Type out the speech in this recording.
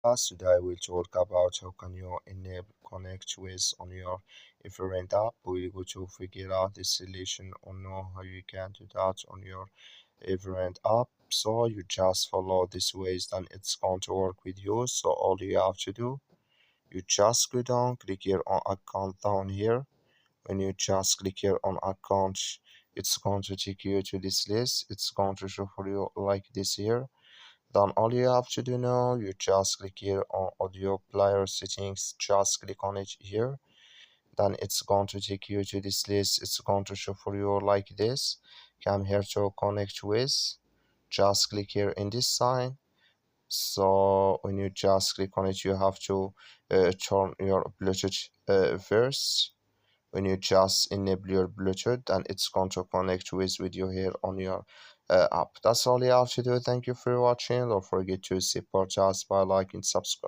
Today we'll talk about how can you enable connect with on your Everand app. We're going to figure out this solution or know how you can do that on your Everand app. So you just follow this ways, then it's going to work with you. So all you have to do, you just go down, click here on account down here. When you just click here on account, it's going to take you to this list. It's going to show for you like this here. Then all you have to do now, you just click here on audio player settings, just click on it here. Then it's going to take you to this list. It's going to show for you like this. Come here to connect with. Just click here in this sign. So when you just click on it, you have to turn your Bluetooth first. When you just enable your Bluetooth, then it's going to connect with you here on your app. That's all you have to do. Thank you for watching. Don't forget to support us by liking, subscribe.